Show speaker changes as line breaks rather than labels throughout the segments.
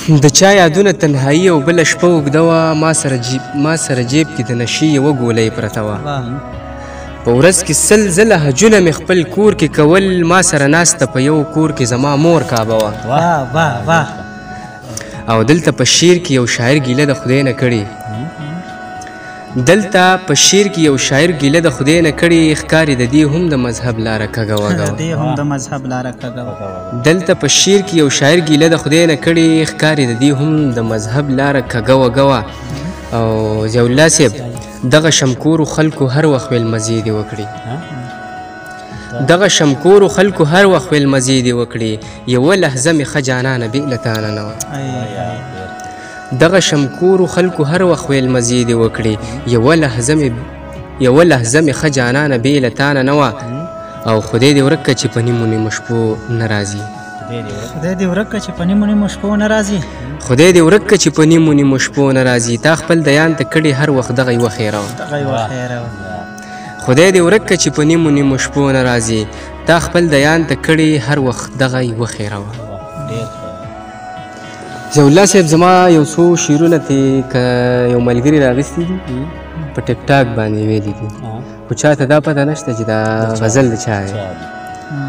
د چا یادونه تنهایی او بله شپه اوږده وه، ما سره جیب کې د نشي یوه ګولۍ پرته وه. په ورځ کې 100 ځله حجونه مې خپل کور کې کول، ما سره ناسته په یو کور کې زما مور کعبه وه. او دلته په شعر کې یو شاعر ګیله د خدای نه کړې، دلته په شعر کې یو شاعر ګیله د خدای نه کړې، ښکاري د دې هم د مذهب لاره کږه وږه. دلته په شعر کې یو شاعر ګیله د خدای نه کړې، ښکاري د دې هم د مذهب لاره کږه وږه. او ضیاء الله صاحب دغه شمکورو خلکو هر وخت ویل مزې دې وکړي، دغه شمکورو خلکو هر وخت ویل مزې دې وکړي، یوه لحظه مې ښه جانانه بې له تانه نه وه. دغه شمکورو خلکو هر وخت ویل مزې دې وکړي، یوه لحظه مې ښه جانانه بې له تانه نه وه. او خدای دې ورکه چې په نیمو نیمو شپو نه راځي،
خدای دې ورکه چې په نیمو نیمو شپو نه راځي،
خدای دې ورکه چې په نیمو نیمو شپو نه راځي. تا خپل دیان ته کړې هر وخت دغه یوه خیره وه، خدای دې ورکه چې په نیمو نیمو شپو نه راځي. تا خپل دیان ته کړې هر وخت دغه یوه خیره وه. ضیاء الله صاحب زما یو څو شعرونه ترې که یو ملګري راغستي دي په ټیک ټاک باندې ویلي دي، خو چاته دا پته نشته چې دا غزل د چا دی.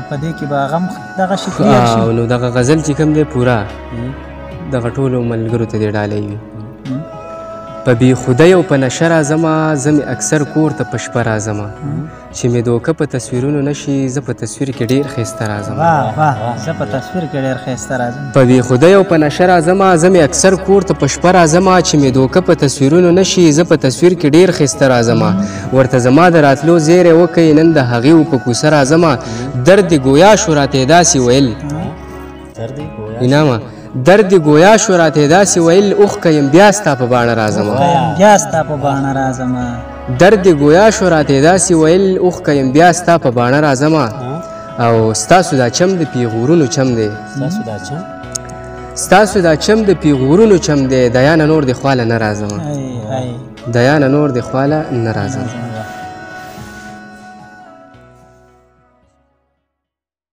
په دې کې به هغه هم دغه شي کلیر شي.
نو دغه غزل چې کوم دی پوره دغه ټولو ملګرو ته دې ډالۍ وي. په بې خودۍ او په نشه راځمه، زه مې اکثر کور ته په شپه راځمه، چې مې دوکه په تصویرونو نشي، زه په تصویر کې ډېر ښایسته راځم.
زه په تصویر کې ډېر ښایسته راځم.
په بې خودۍ او په نشه راځمه، زه مې اکثر کور ته په شپه راځمه، چې مې دوکه په تصویرونو نشي، زه په تصویر کې ډېر ښایسته راځمه. ورته زما د راتلو زیری وکئ، نن د هغې په کوڅه راځمه. درد ګویا شو راته داسې ویل، انامه درد گویا شو راته داسې ویل، اوښکه یم بیا ستا په باڼه راځمه. درد گویا شو راته داسې ویل، اوښکه یم بیا ستا په باڼه راځمه. او ستاسو دا چم د پیغورونو چم دی، ستاسو دا چم د پیغورونو چم دی، د یانه نور د خواله نه راځمه، د یانه نور د خواله نه راځمه.